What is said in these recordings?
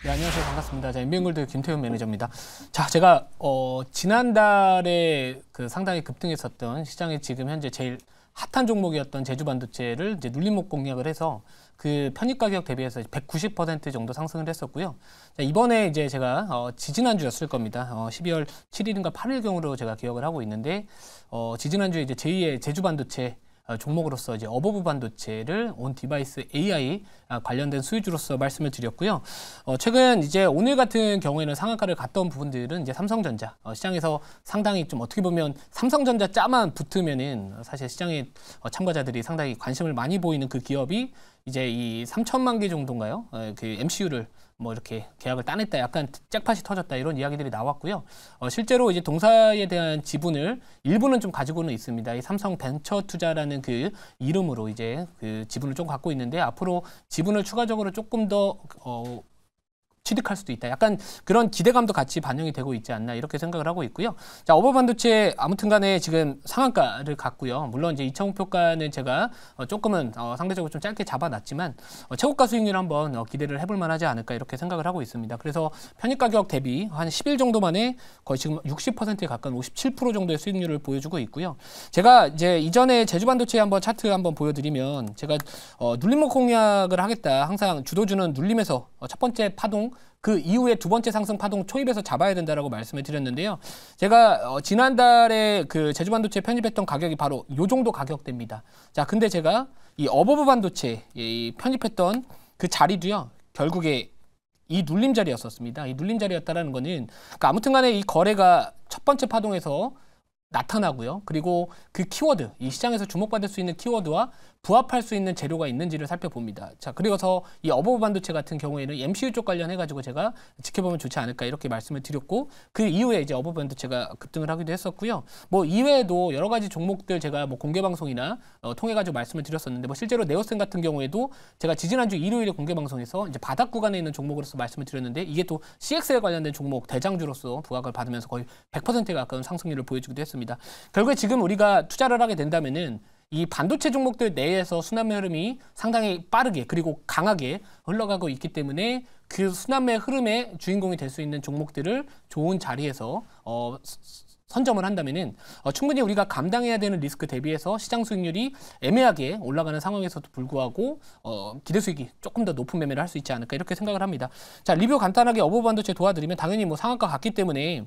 네, 안녕하세요. 반갑습니다. 자, 인벤골드 김태훈 매니저입니다. 자, 제가 지난달에 그 상당히 급등했었던 시장에 지금 현재 제일 핫한 종목이었던 제주반도체를 이제 눌림목 공략을 해서 그 편입 가격 대비해서 190% 정도 상승을 했었고요. 자, 이번에 이제 제가 지지난주였을 겁니다. 12월 7일인가 8일경으로 제가 기억을 하고 있는데 지지난주에 이제 제2의 제주반도체 종목으로서 이제 어버브 반도체를 온 디바이스 AI 관련된 수혜주로서 말씀을 드렸고요. 최근 이제 오늘 같은 경우에는 상한가를 갔던 부분들은 이제 삼성전자 시장에서 상당히 좀 어떻게 보면 삼성전자 자만 붙으면은 사실 시장의 참가자들이 상당히 관심을 많이 보이는 그 기업이 이제 이 3천만 개 정도인가요? 그 MCU를 뭐 이렇게 계약을 따냈다, 약간 잭팟이 터졌다 이런 이야기들이 나왔고요. 실제로 이제 동사에 대한 지분을 일부는 좀 가지고는 있습니다. 이 삼성 벤처 투자라는 그 이름으로 이제 그 지분을 좀 갖고 있는데 앞으로 지분을 추가적으로 조금 더 취득할 수도 있다. 약간 그런 기대감도 같이 반영이 되고 있지 않나 이렇게 생각을 하고 있고요. 자, 어버반도체 아무튼 간에 지금 상한가를 갔고요. 물론 이제 2차 목표가는 제가 조금은 상대적으로 좀 짧게 잡아놨지만 최고가 수익률 한번 기대를 해볼 만하지 않을까 이렇게 생각을 하고 있습니다. 그래서 편입 가격 대비 한 10일 정도 만에 거의 지금 60%에 가까운 57% 정도의 수익률을 보여주고 있고요. 제가 이제 이전에 제주반도체 한번 차트 한번 보여드리면 제가 눌림목 공략을 하겠다. 항상 주도주는 눌림에서 첫 번째 파동 그 이후에 두 번째 상승 파동 초입에서 잡아야 된다라고 말씀을 드렸는데요. 제가 지난달에 그 제주반도체 편입했던 가격이 바로 이 정도 가격대입니다. 자, 근데 제가 이 어버브 반도체 편입했던 그 자리도요. 결국에 이 눌림 자리였었습니다. 이 눌림 자리였다라는 거는 그러니까 아무튼간에 이 거래가 첫 번째 파동에서 나타나고요. 그리고 그 키워드, 이 시장에서 주목받을 수 있는 키워드와 부합할 수 있는 재료가 있는지를 살펴봅니다. 자, 그리고서 이 어버브 반도체 같은 경우에는 MCU 쪽 관련해가지고 제가 지켜보면 좋지 않을까 이렇게 말씀을 드렸고 그 이후에 이제 어버브 반도체가 급등을 하기도 했었고요. 뭐 이외에도 여러 가지 종목들 제가 뭐 공개 방송이나 통해가지고 말씀을 드렸었는데 뭐 실제로 네오센 같은 경우에도 제가 지지난주 일요일에 공개 방송에서 이제 바닥 구간에 있는 종목으로서 말씀을 드렸는데 이게 또 CX에 관련된 종목 대장주로서 부각을 받으면서 거의 100%에 가까운 상승률을 보여주기도 했습니다. 결국에 지금 우리가 투자를 하게 된다면은 이 반도체 종목들 내에서 순환매 흐름이 상당히 빠르게 그리고 강하게 흘러가고 있기 때문에 그 순환매 흐름의 주인공이 될 수 있는 종목들을 좋은 자리에서 선점을 한다면은 충분히 우리가 감당해야 되는 리스크 대비해서 시장 수익률이 애매하게 올라가는 상황에서도 불구하고 기대 수익이 조금 더 높은 매매를 할 수 있지 않을까 이렇게 생각을 합니다. 자, 리뷰 간단하게 어버브 반도체 도와드리면 당연히 뭐 상한가 갔기 때문에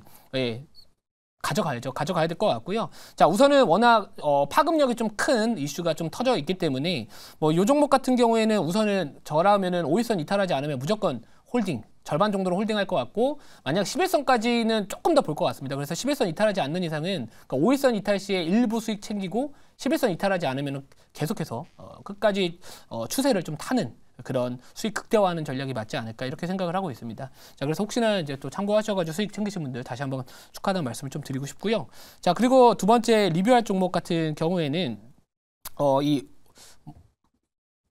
가져가야죠. 가져가야 될 것 같고요. 자, 우선은 워낙 파급력이 좀 큰 이슈가 좀 터져 있기 때문에 뭐 요 종목 같은 경우에는 우선은 저라면은 5일선 이탈하지 않으면 무조건 홀딩, 절반 정도로 홀딩할 것 같고 만약 11선까지는 조금 더 볼 것 같습니다. 그래서 11선 이탈하지 않는 이상은 그러니까 5일선 이탈 시에 일부 수익 챙기고 11선 이탈하지 않으면 계속해서 끝까지 추세를 좀 타는 그런 수익 극대화하는 전략이 맞지 않을까 이렇게 생각을 하고 있습니다. 자, 그래서 혹시나 이제 또 참고하셔가지고 수익 챙기신 분들 다시 한번 축하하다는 말씀을 좀 드리고 싶고요. 자, 그리고 두 번째 리뷰할 종목 같은 경우에는 이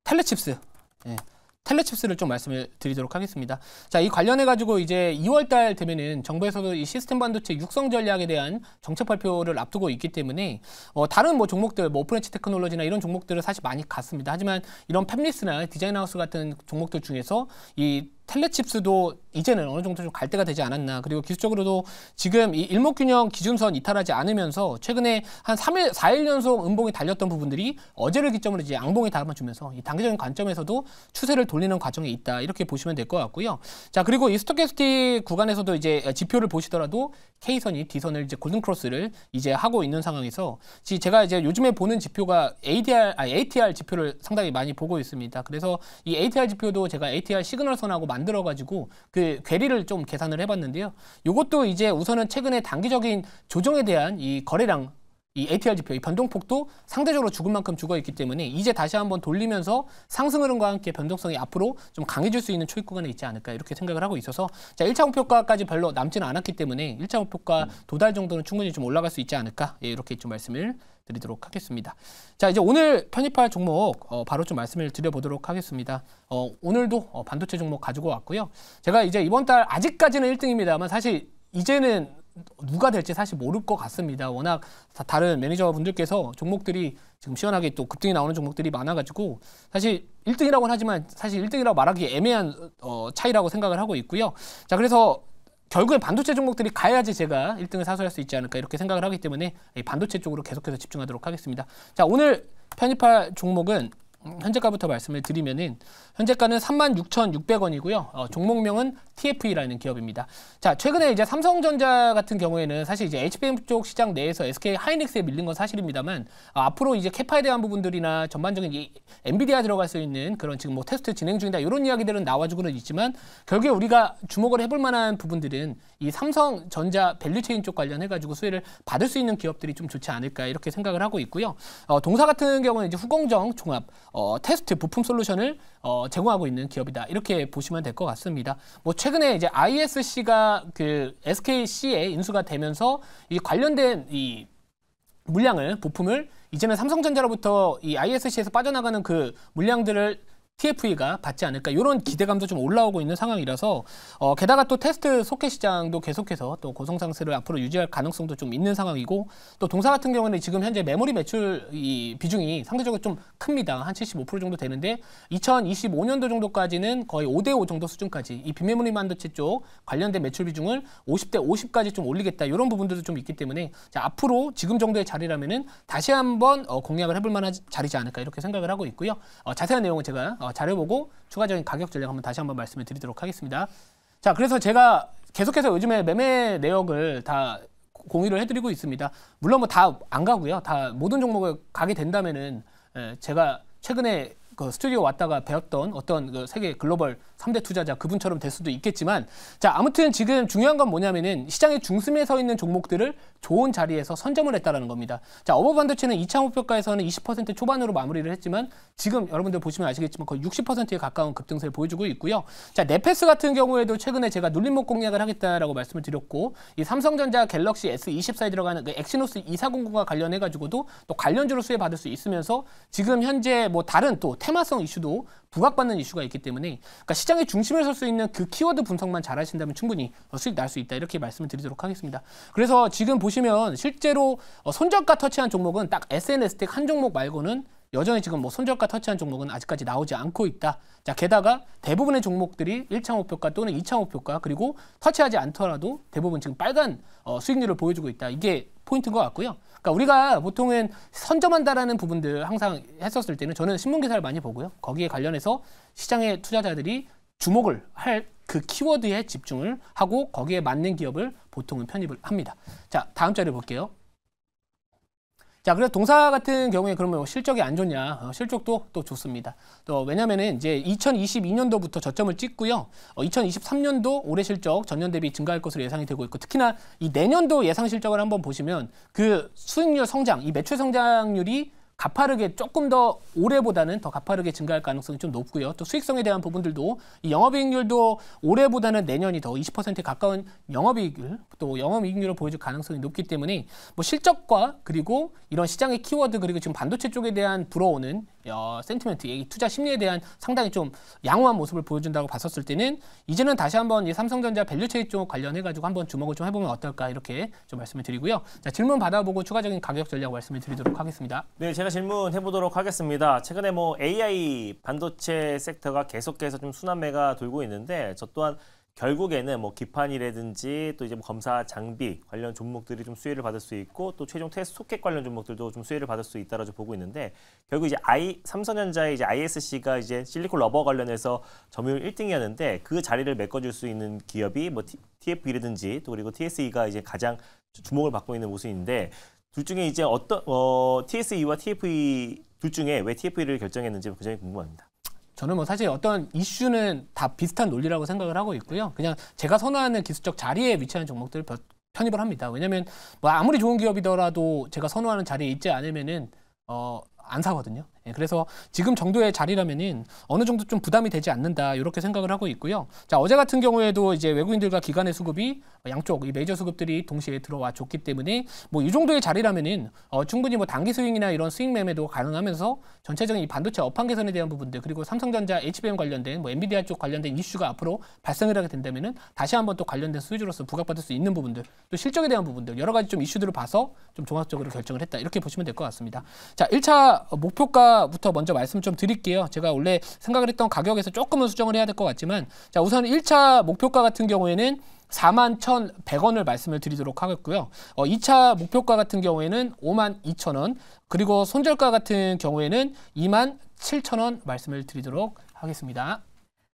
텔레칩스. 텔레칩스를 좀 말씀을 드리도록 하겠습니다. 자, 이 관련해가지고 이제 2월달 되면은 정부에서도 이 시스템 반도체 육성 전략에 대한 정책 발표를 앞두고 있기 때문에 다른 뭐 종목들, 뭐 오픈엣지 테크놀로지나 이런 종목들은 사실 많이 갔습니다. 하지만 이런 팹리스나 디자인하우스 같은 종목들 중에서 이 텔레칩스도 이제는 어느 정도 좀 갈 때가 되지 않았나. 그리고 기술적으로도 지금 이 일목균형 기준선 이탈하지 않으면서 최근에 한 3일, 4일 연속 음봉이 달렸던 부분들이 어제를 기점으로 이제 양봉이 담아주면서 이 단기적인 관점에서도 추세를 돌리는 과정에 있다. 이렇게 보시면 될 것 같고요. 자, 그리고 이 스토캐스틱 구간에서도 이제 지표를 보시더라도 K선이 D선을 이제 골든크로스를 이제 하고 있는 상황에서 제가 이제 요즘에 보는 지표가 ATR 지표를 상당히 많이 보고 있습니다. 그래서 이 ATR 지표도 제가 ATR 시그널선하고 만들어가지고 그 괴리를 좀 계산을 해봤는데요. 이것도 이제 우선은 최근에 단기적인 조정에 대한 이 거래량, 이 ATR 지표, 이 변동폭도 상대적으로 죽을 만큼 죽어 있기 때문에 이제 다시 한번 돌리면서 상승 흐름과 함께 변동성이 앞으로 좀 강해질 수 있는 초입 구간에 있지 않을까 이렇게 생각을 하고 있어서 자, 1차 목표가까지 별로 남지는 않았기 때문에 1차 목표가 도달 정도는 충분히 좀 올라갈 수 있지 않을까 이렇게 좀 말씀을 드리도록 하겠습니다. 자, 이제 오늘 편입할 종목 바로 좀 말씀을 드려보도록 하겠습니다. 오늘도 반도체 종목 가지고 왔고요. 제가 이제 이번 달 아직까지는 1등입니다만 사실 이제는 누가 될지 사실 모를 것 같습니다. 워낙 다른 매니저분들께서 종목들이 지금 시원하게 또 급등이 나오는 종목들이 많아가지고 사실 1등이라고는 하지만 사실 1등이라고 말하기 애매한 차이라고 생각을 하고 있고요. 자, 그래서 결국엔 반도체 종목들이 가야지 제가 1등을 사수할 수 있지 않을까 이렇게 생각을 하기 때문에 이 반도체 쪽으로 계속해서 집중하도록 하겠습니다. 자, 오늘 편입할 종목은 현재가부터 말씀을 드리면은 현재가는 36,600원이고요. 종목명은 TFE라는 기업입니다. 자, 최근에 이제 삼성전자 같은 경우에는 사실 이제 HBM 쪽 시장 내에서 SK 하이닉스에 밀린 건 사실입니다만 앞으로 이제 캐파에 대한 부분들이나 전반적인 이 엔비디아 들어갈 수 있는 그런 지금 뭐 테스트 진행 중이다 이런 이야기들은 나와주고는 있지만 결국에 우리가 주목을 해볼 만한 부분들은 이 삼성전자 밸류체인 쪽 관련해가지고 수혜를 받을 수 있는 기업들이 좀 좋지 않을까 이렇게 생각을 하고 있고요. 동사 같은 경우는 이제 후공정 종합 테스트 부품 솔루션을 제공하고 있는 기업이다. 이렇게 보시면 될 것 같습니다. 뭐 최근에 이제 ISC가 그 SKC에 인수가 되면서 이 관련된 이 물량을 부품을 이제는 삼성전자로부터 이 ISC에서 빠져나가는 그 물량들을 TFE가 받지 않을까 이런 기대감도 좀 올라오고 있는 상황이라서 게다가 또 테스트 소켓 시장도 계속해서 또 고성장세를 앞으로 유지할 가능성도 좀 있는 상황이고 또 동사 같은 경우는 지금 현재 메모리 매출 이 비중이 상대적으로 좀 큽니다. 한 75% 정도 되는데 2025년도 정도까지는 거의 5대5 정도 수준까지 이 빈메모리 반도체 쪽 관련된 매출 비중을 50대 50까지 좀 올리겠다 이런 부분들도 좀 있기 때문에 자, 앞으로 지금 정도의 자리라면은 다시 한번 공략을 해볼 만한 자리지 않을까 이렇게 생각을 하고 있고요. 자세한 내용은 제가 자료 보고 추가적인 가격 전략 한번 다시 한번 말씀을 드리도록 하겠습니다. 자, 그래서 제가 계속해서 요즘에 매매 내역을 다 공유를 해드리고 있습니다. 물론 뭐 다 안 가고요. 다 모든 종목을 가게 된다면은 제가 최근에 그 스튜디오 왔다가 배웠던 어떤 그 세계 글로벌 3대 투자자 그분처럼 될 수도 있겠지만 자, 아무튼 지금 중요한 건 뭐냐면은 시장의 중심에 서 있는 종목들을 좋은 자리에서 선점을 했다라는 겁니다. 자, 어버반도체는 2차 목표가에서는 20% 초반으로 마무리를 했지만 지금 여러분들 보시면 아시겠지만 거의 60%에 가까운 급등세를 보여주고 있고요. 자, 네페스 같은 경우에도 최근에 제가 눌림목 공략을 하겠다라고 말씀을 드렸고 이 삼성전자 갤럭시 S24에 들어가는 그 엑시노스 2400과 관련해가지고도 또 관련주로 수혜 받을 수 있으면서 지금 현재 뭐 다른 또 테마성 이슈도 부각받는 이슈가 있기 때문에 그러니까 시장의 중심에 설 수 있는 그 키워드 분석만 잘 하신다면 충분히 수익 날 수 있다 이렇게 말씀을 드리도록 하겠습니다. 그래서 지금 보시면 실제로 손절가 터치한 종목은 딱 SNS텍 한 종목 말고는 여전히 지금 뭐 손절가 터치한 종목은 아직까지 나오지 않고 있다. 자, 게다가 대부분의 종목들이 1차 목표가 또는 2차 목표가 그리고 터치하지 않더라도 대부분 지금 빨간 수익률을 보여주고 있다. 이게 포인트인 것 같고요. 그러니까 우리가 보통은 선점한다라는 부분들 항상 했었을 때는 저는 신문 기사를 많이 보고요. 거기에 관련해서 시장의 투자자들이 주목을 할 그 키워드에 집중을 하고 거기에 맞는 기업을 보통은 편입을 합니다. 자, 다음 자료 볼게요. 자, 그래서 동사 같은 경우에 그러면 실적이 안 좋냐? 실적도 또 좋습니다. 또 왜냐면은 이제 2022년도부터 저점을 찍고요. 2023년도 올해 실적 전년 대비 증가할 것으로 예상이 되고 있고 특히나 이 내년도 예상 실적을 한번 보시면 그 수익률 성장, 이 매출 성장률이 가파르게 조금 더 올해보다는 더 가파르게 증가할 가능성이 좀 높고요. 또 수익성에 대한 부분들도 이 영업이익률도 올해보다는 내년이 더 20%에 가까운 영업이익률 또 영업이익률을 보여줄 가능성이 높기 때문에 뭐 실적과 그리고 이런 시장의 키워드 그리고 지금 반도체 쪽에 대한 불어오는 센티멘트, 이 투자 심리에 대한 상당히 좀 양호한 모습을 보여준다고 봤었을 때는 이제는 다시 한번 이 삼성전자 밸류체인 쪽 관련해가지고 한번 주목을 좀 해보면 어떨까 이렇게 좀 말씀을 드리고요. 자, 질문 받아보고 추가적인 가격 전략 말씀을 드리도록 하겠습니다. 네, 제가 질문해 보도록 하겠습니다. 최근에 뭐 AI 반도체 섹터가 계속해서 좀 순환매가 돌고 있는데 저 또한 결국에는 뭐 기판이라든지 또 이제 뭐 검사 장비 관련 종목들이 좀 수혜를 받을 수 있고 또 최종 테스트 소켓 관련 종목들도 좀 수혜를 받을 수 있다라고 보고 있는데 결국 이제 삼성전자의 이제 ISC가 이제 실리콘 러버 관련해서 점유율 1등이었는데 그 자리를 메꿔줄 수 있는 기업이 뭐 TFE라든지 또 그리고 TSE가 이제 가장 주목을 받고 있는 모습인데 둘 중에 이제 어떤 TSE와 TFE 둘 중에 왜 TFE를 결정했는지 굉장히 궁금합니다. 저는 뭐 사실 어떤 이슈는 다 비슷한 논리라고 생각을 하고 있고요. 그냥 제가 선호하는 기술적 자리에 위치하는 종목들을 편입을 합니다. 왜냐하면 뭐 아무리 좋은 기업이더라도 제가 선호하는 자리에 있지 않으면은 안 사거든요. 예, 그래서 지금 정도의 자리라면은 어느 정도 좀 부담이 되지 않는다 이렇게 생각을 하고 있고요. 자, 어제 같은 경우에도 이제 외국인들과 기관의 수급이 양쪽 이 메이저 수급들이 동시에 들어와 줬기 때문에 뭐 이 정도의 자리라면은 충분히 뭐 단기 스윙이나 이런 스윙 매매도 가능하면서 전체적인 이 반도체 업황 개선에 대한 부분들 그리고 삼성전자, HBM 관련된 뭐 엔비디아 쪽 관련된 이슈가 앞으로 발생을 하게 된다면은 다시 한번 또 관련된 수주로서 부각받을 수 있는 부분들 또 실적에 대한 부분들 여러 가지 좀 이슈들을 봐서 좀 종합적으로 결정을 했다 이렇게 보시면 될 것 같습니다. 자, 1차 목표가부터 먼저 말씀 좀 드릴게요. 제가 원래 생각을 했던 가격에서 조금은 수정을 해야 될 것 같지만 자, 우선 1차 목표가 같은 경우에는 41,100원을 말씀을 드리도록 하겠고요. 2차 목표가 같은 경우에는 52,000원 그리고 손절가 같은 경우에는 27,000원 말씀을 드리도록 하겠습니다.